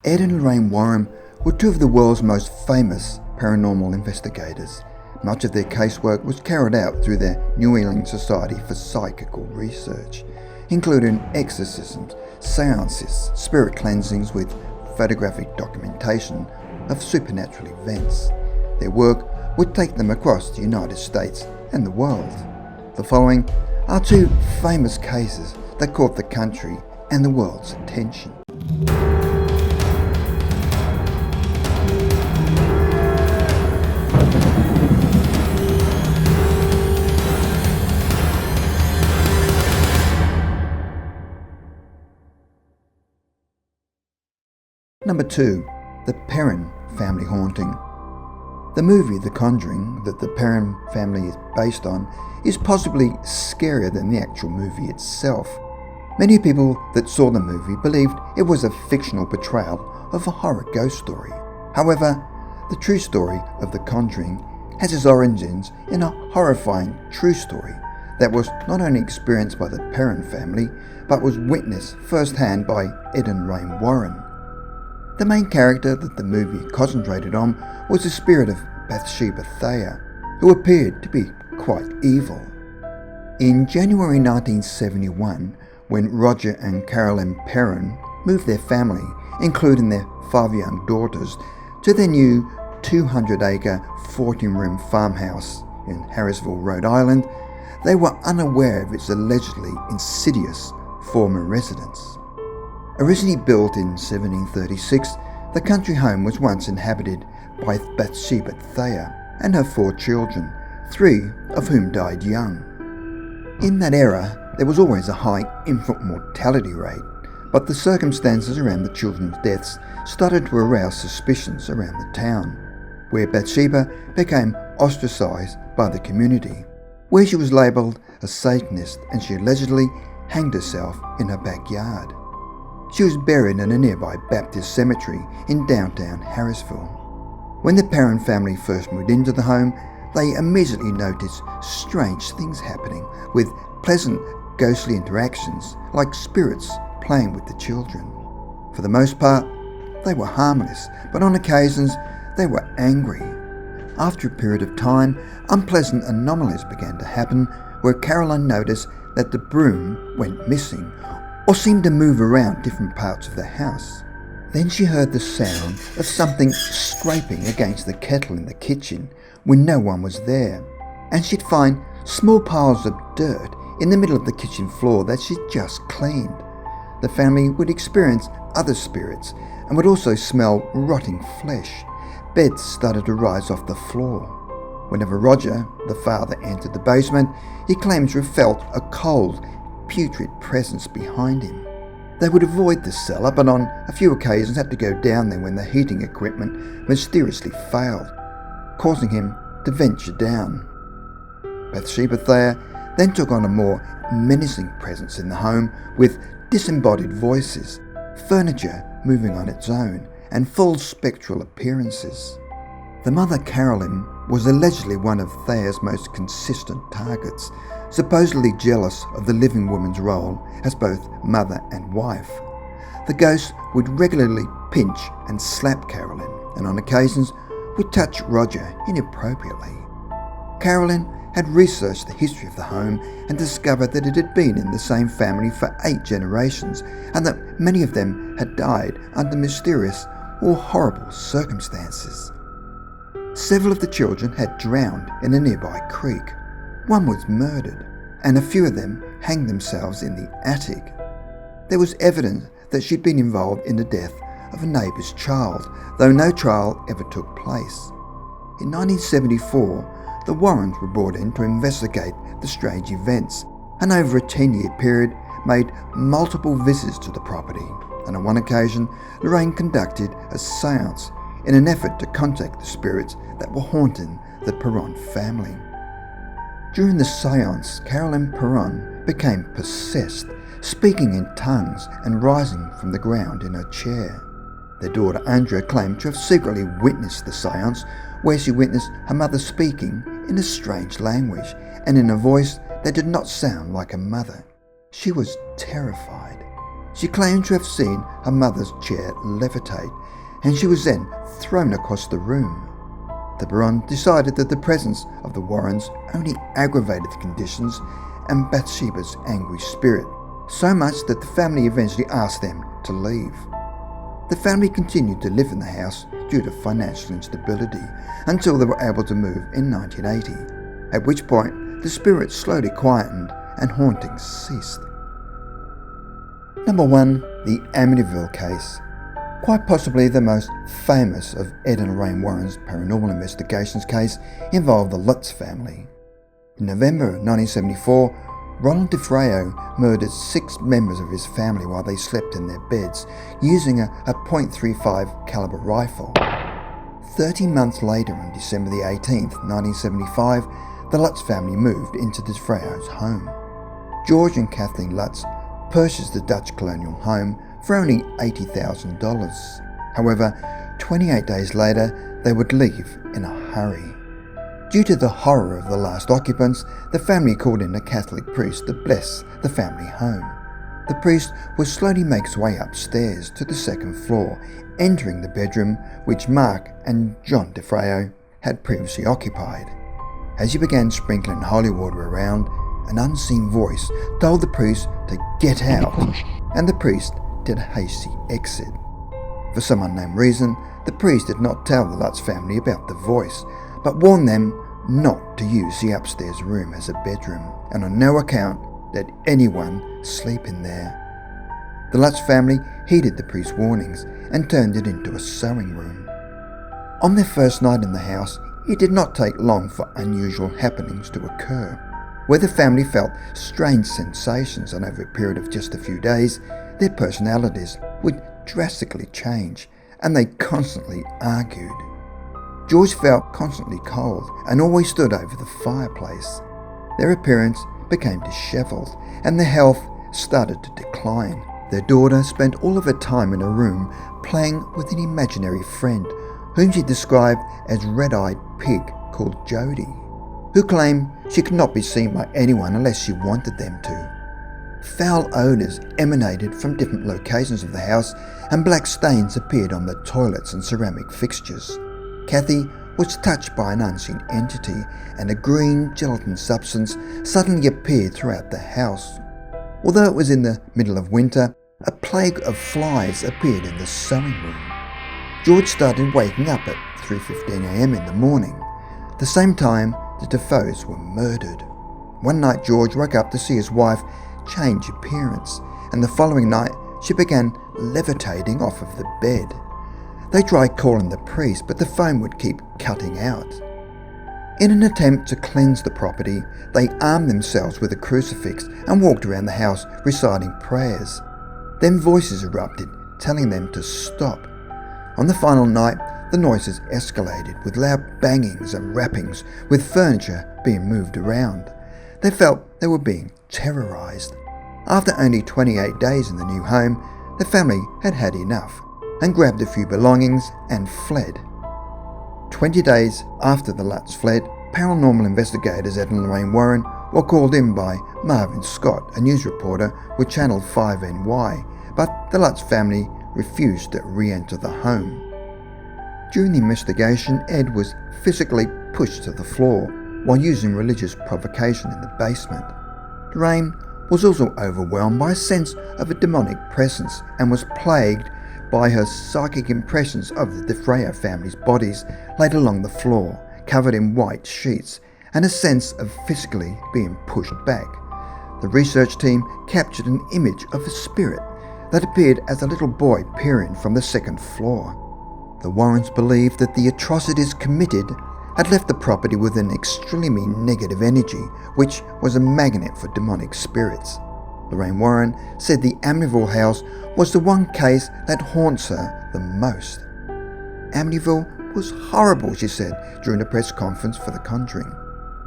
Ed and Lorraine Warren were two of the world's most famous paranormal investigators. Much of their casework was carried out through the New England Society for Psychical Research, including exorcisms, seances, spirit cleansings with photographic documentation of supernatural events. Their work would take them across the United States and the world. The following are two famous cases that caught the country and the world's attention. Number 2. The Perron Family Haunting. The movie The Conjuring that the Perron family is based on is possibly scarier than the actual movie itself. Many people that saw the movie believed it was a fictional portrayal of a horror ghost story. However, the true story of The Conjuring has its origins in a horrifying true story that was not only experienced by the Perron family, but was witnessed firsthand by Ed and Lorraine Warren. The main character that the movie concentrated on was the spirit of Bathsheba Thayer, who appeared to be quite evil. In January 1971, when Roger and Carolyn Perron moved their family, including their 5 young daughters, to their new 200-acre 14-room farmhouse in Harrisville, Rhode Island, they were unaware of its allegedly insidious former residence. Originally built in 1736, the country home was once inhabited by Bathsheba Thayer and her 4 children, 3 of whom died young. In that era, there was always a high infant mortality rate, but the circumstances around the children's deaths started to arouse suspicions around the town, where Bathsheba became ostracized by the community, where she was labelled a Satanist and she allegedly hanged herself in her backyard. She was buried in a nearby Baptist cemetery in downtown Harrisville. When the Perron family first moved into the home, they immediately noticed strange things happening, with pleasant ghostly interactions like spirits playing with the children. For the most part, they were harmless, but on occasions they were angry. After a period of time, unpleasant anomalies began to happen, where Carolyn noticed that the broom went missing or seemed to move around different parts of the house. Then she heard the sound of something scraping against the kettle in the kitchen when no one was there, and she'd find small piles of dirt in the middle of the kitchen floor that she'd just cleaned. The family would experience other spirits and would also smell rotting flesh. Beds started to rise off the floor. Whenever Roger, the father, entered the basement, he claimed to have felt a cold, putrid presence behind him. They would avoid the cellar, but on a few occasions had to go down there when the heating equipment mysteriously failed, causing him to venture down. Bathsheba Thayer then took on a more menacing presence in the home, with disembodied voices, furniture moving on its own, and full spectral appearances. The mother, Carolyn, was allegedly one of Thayer's most consistent targets, supposedly jealous of the living woman's role as both mother and wife. The ghost would regularly pinch and slap Carolyn, and on occasions would touch Roger inappropriately. Carolyn had researched the history of the home and discovered that it had been in the same family for 8 generations, and that many of them had died under mysterious or horrible circumstances. Several of the children had drowned in a nearby creek. One was murdered, and a few of them hanged themselves in the attic. There was evidence that she'd been involved in the death of a neighbour's child, though no trial ever took place. In 1974, the Warrens were brought in to investigate the strange events, and over a 10-year period made multiple visits to the property, and on one occasion Lorraine conducted a seance in an effort to contact the spirits that were haunting the Perron family. During the seance, Carolyn Perron became possessed, speaking in tongues and rising from the ground in her chair. Their daughter Andrea claimed to have secretly witnessed the seance, where she witnessed her mother speaking in a strange language and in a voice that did not sound like her mother. She was terrified. She claimed to have seen her mother's chair levitate, and she was then thrown across the room. The Baron decided that the presence of the Warrens only aggravated the conditions and Bathsheba's angry spirit, so much that the family eventually asked them to leave. The family continued to live in the house due to financial instability until they were able to move in 1980, at which point the spirit slowly quietened and hauntings ceased. Number 1. The Amityville Case. Quite possibly the most famous of Ed and Lorraine Warren's paranormal investigations case involved the Lutz family. In November 1974, Ronald DeFreo murdered 6 members of his family while they slept in their beds using a .35 caliber rifle. 30 months later, on December the 18th, 1975, the Lutz family moved into DeFreo's home. George and Kathleen Lutz purchased the Dutch colonial home for only $80,000. However, 28 days later, they would leave in a hurry. Due to the horror of the last occupants, the family called in a Catholic priest to bless the family home. The priest would slowly make his way upstairs to the 2nd floor, entering the bedroom which Mark and John DeFreo had previously occupied. As he began sprinkling holy water around, an unseen voice told the priest to get out, and the priest did a hasty exit. For some unknown reason, the priest did not tell the Lutz family about the voice, but warned them not to use the upstairs room as a bedroom, and on no account let anyone sleep in there. The Lutz family heeded the priest's warnings and turned it into a sewing room. On their first night in the house, it did not take long for unusual happenings to occur. Where the family felt strange sensations, and over a period of just a few days, their personalities would drastically change, and they constantly argued. George felt constantly cold and always stood over the fireplace. Their appearance became disheveled, and their health started to decline. Their daughter spent all of her time in a room playing with an imaginary friend, whom she described as red-eyed pig called Jody, who claimed she could not be seen by anyone unless she wanted them to. Foul odours emanated from different locations of the house, and black stains appeared on the toilets and ceramic fixtures. Kathy was touched by an unseen entity, and a green gelatin substance suddenly appeared throughout the house. Although it was in the middle of winter, a plague of flies appeared in the sewing room. George started waking up at 3:15 a.m. in the morning, the same time the Defoes were murdered. One night George woke up to see his wife change appearance, and the following night she began levitating off of the bed. They tried calling the priest, but the phone would keep cutting out. In an attempt to cleanse the property, they armed themselves with a crucifix and walked around the house reciting prayers. Then voices erupted, telling them to stop. On the final night, the noises escalated with loud bangings and rappings, with furniture being moved around. They felt they were being terrorized. After only 28 days in the new home, the family had had enough and grabbed a few belongings and fled. 20 days after the Lutz fled, paranormal investigators Ed and Lorraine Warren were called in by Marvin Scott, a news reporter with Channel 5NY, but the Lutz family refused to re-enter the home. During the investigation, Ed was physically pushed to the floor while using religious provocation in the basement. Lorraine was also overwhelmed by a sense of a demonic presence and was plagued by her psychic impressions of the DeFreo family's bodies laid along the floor, covered in white sheets, and a sense of physically being pushed back. The research team captured an image of a spirit that appeared as a little boy peering from the 2nd floor. The Warrens believed that the atrocities committed had left the property with an extremely negative energy, which was a magnet for demonic spirits. Lorraine Warren said the Amityville house was the one case that haunts her the most. Amityville was horrible, she said during a press conference for The Conjuring.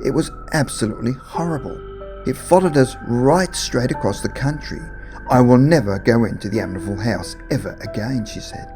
It was absolutely horrible. It followed us right straight across the country. I will never go into the Amityville house ever again, she said.